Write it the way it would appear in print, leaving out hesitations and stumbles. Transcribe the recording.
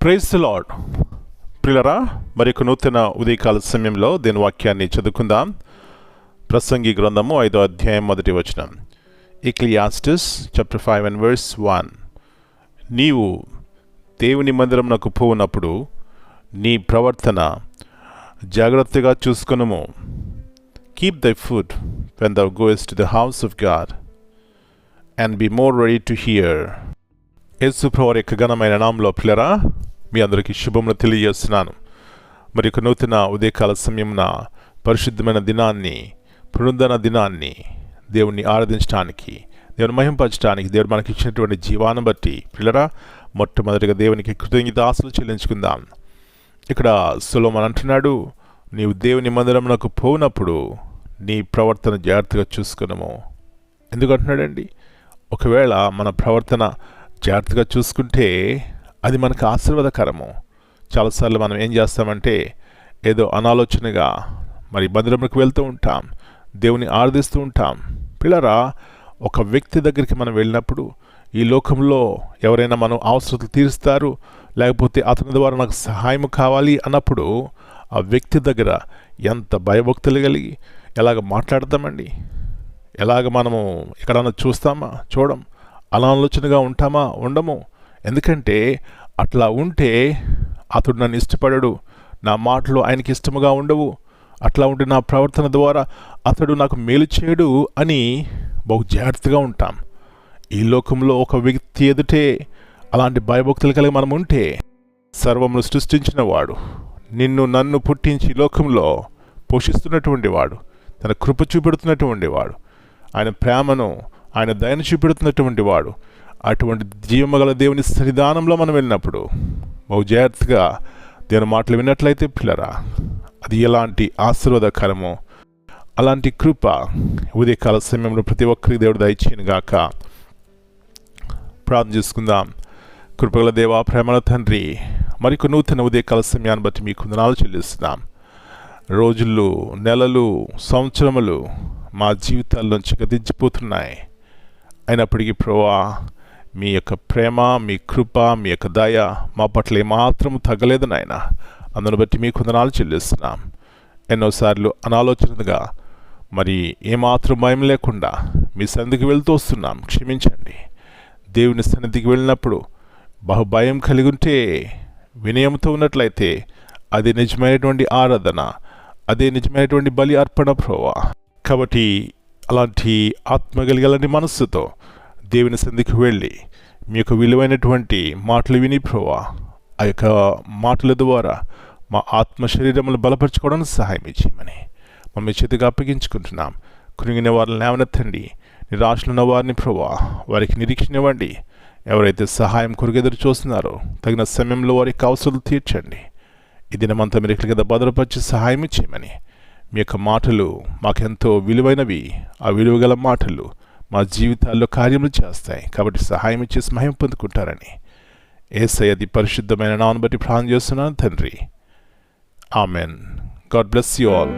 Praise the lord. ప్రియులరా, మరి ఒక నూతన ఉదయకాల సమయంలో దీని వాక్యాన్ని చదువుకుందాం. ప్రసంగి గ్రంథము 5వ అధ్యాయం 1వ వచనం. ఎక్లియాస్టిస్ చాప్టర్ 5 and verse 1. నీవు దేవుని మందిరమునకు పోవునప్పుడు నీ ప్రవర్తన జాగ్రత్తగా చూసుకొనుము. కీప్ దై foot when thou goest to the house of God and be more ready to hear. యేసు ప్రభువారి యొక్క ఘనమైన నామములో ప్రియులరా, మీ అందరికీ శుభములు తెలియజేస్తున్నాను. మరి ఒక నూతన ఉదయకాల సమయమున పరిశుద్ధమైన దినాన్ని, పునరుద్ధరణ దినాన్ని దేవుణ్ణి ఆరాధించడానికి, దేవుని మహింపరచడానికి దేవుడు మనకి ఇచ్చినటువంటి జీవాన్ని బట్టి ప్రియులరా, మొట్టమొదటిగా దేవునికి కృతజ్ఞతాస్తుతులు చెల్లించుకుందాం. ఇక్కడ సొలొమోను అంటున్నాడు, నీవు దేవుని మందిరమునకు పోనప్పుడు నీ ప్రవర్తన జాగ్రత్తగా చూసుకున్నాము. ఎందుకు అంటున్నాడండి? ఒకవేళ మన ప్రవర్తన జాగ్రత్తగా చూసుకుంటే అది మనకు ఆశీర్వాదకరము. చాలాసార్లు మనం ఏం చేస్తామంటే ఏదో అనాలోచనగా మరి మందిరంలోకి వెళ్తూ ఉంటాం, దేవుని ఆరాధిస్తూ ఉంటాం. పిల్లరా, ఒక వ్యక్తి దగ్గరికి మనం వెళ్ళినప్పుడు ఈ లోకంలో ఎవరైనా మనం అవసరతలు తీరుస్తారు, లేకపోతే అతని ద్వారా నాకు సహాయం కావాలి అన్నప్పుడు ఆ వ్యక్తి దగ్గర ఎంత భయభక్తులు కలిగి ఎలాగ మాట్లాడతామండి, ఎలాగ మనము ఎక్కడన్నా చూస్తామా, చూడం, అనాలోచనగా ఉంటామా, ఉండము. ఎందుకంటే అట్లా ఉంటే అతడు నన్ను ఇష్టపడడు, నా మాటలు ఆయనకి ఇష్టముగా ఉండవు, అట్లా ఉంటే నా ప్రవర్తన ద్వారా అతడు నాకు మేలు చేయడు అని బహు జాగ్రత్తగా ఉంటాం. ఈ లోకంలో ఒక వ్యక్తి ఎదుటే అలాంటి భయభక్తులు కలిగి మనం ఉంటే, సర్వమును సృష్టించిన వాడు, నిన్ను నన్ను పుట్టించి లోకంలో పోషిస్తున్నటువంటి వాడు, తన కృప చూపెడుతున్నటువంటి వాడు, ఆయన ప్రేమను, ఆయన దయను చూపెడుతున్నటువంటి వాడు, అటువంటి జీవమగల దేవుని సన్నిధానంలో మనం వెళ్ళినప్పుడు బహు జాగ్రత్తగా దేవుని మాటలు విన్నట్లయితే పిల్లరా, అది ఎలాంటి ఆశీర్వాదకరమో, అలాంటి కృప ఉదయకాల సమయంలో ప్రతి ఒక్కరికి దేవుడు దయచేయను గాక. ప్రార్థన చేసుకుందాం. కృపగల దేవా, ప్రేమల తండ్రి, మరికొన్ని నూతన ఉదయకాల సమయాన్ని బట్టి మీకు వందనాలు చెల్లిస్తున్నాం. రోజులు, నెలలు, సంవత్సరములు మా జీవితాల్లోంచి గతించిపోతున్నాయి. అయినప్పటికీ ప్రభువా, మీ యొక్క ప్రేమ, మీ కృప, మీ యొక్క దయ మా పట్ల ఏమాత్రం తగ్గలేదు నాయన. అందును బట్టి మీకు వందనాలు చెల్లిస్తున్నాం. ఎన్నోసార్లు అనాలోచనగా మరి ఏమాత్రం భయం లేకుండా మీ సన్నిధికి వెళ్తూ వస్తున్నాం, క్షమించండి. దేవుని సన్నిధికి వెళ్ళినప్పుడు బహు భయం కలిగి ఉంటే, వినయంతో ఉన్నట్లయితే అది నిజమైనటువంటి ఆరాధన, అదే నిజమైనటువంటి బలి అర్పణ ప్రభువా. కాబట్టి అలాంటి ఆత్మ కలిగలని మనస్సుతో దేవుని సన్నిధికి వెళ్ళి మీ యొక్క విలువైనటువంటి మాటలు విని ప్రభువా, ఆ యొక్క మాటల ద్వారా మా ఆత్మ శరీరములను బలపరచుకోవడానికి సహాయం ఇచ్చేయమని మమ్మల్ని చేతిగా అప్పగించుకుంటున్నాం. కృంగిన వారిని లేవనెత్తండి, నిరాశలు ఉన్న వారిని ప్రభువా వారికి నిరీక్షణ ఇవ్వండి. ఎవరైతే సహాయం కొరకు ఎదురు చూస్తున్నారో తగిన సమయంలో వారికి అవసరాలు తీర్చండి. ఈ దినమంతా మీరు ఇక్కడ భద్రపరిచి సహాయం ఇచ్చేయమని, మీ యొక్క మాటలు మాకెంతో విలువైనవి, ఆ విలువగల మాటలు మా జీవితాల్లో కార్యములు చేస్తాయి. కాబట్టి సహాయం ఇచ్చేసి మహిమ పొందుకుంటారని యేసయ్య అతి పరిశుద్ధమైన నామమును బట్టి ప్రార్థన చేస్తున్నాను తండ్రి. Amen. God bless you all.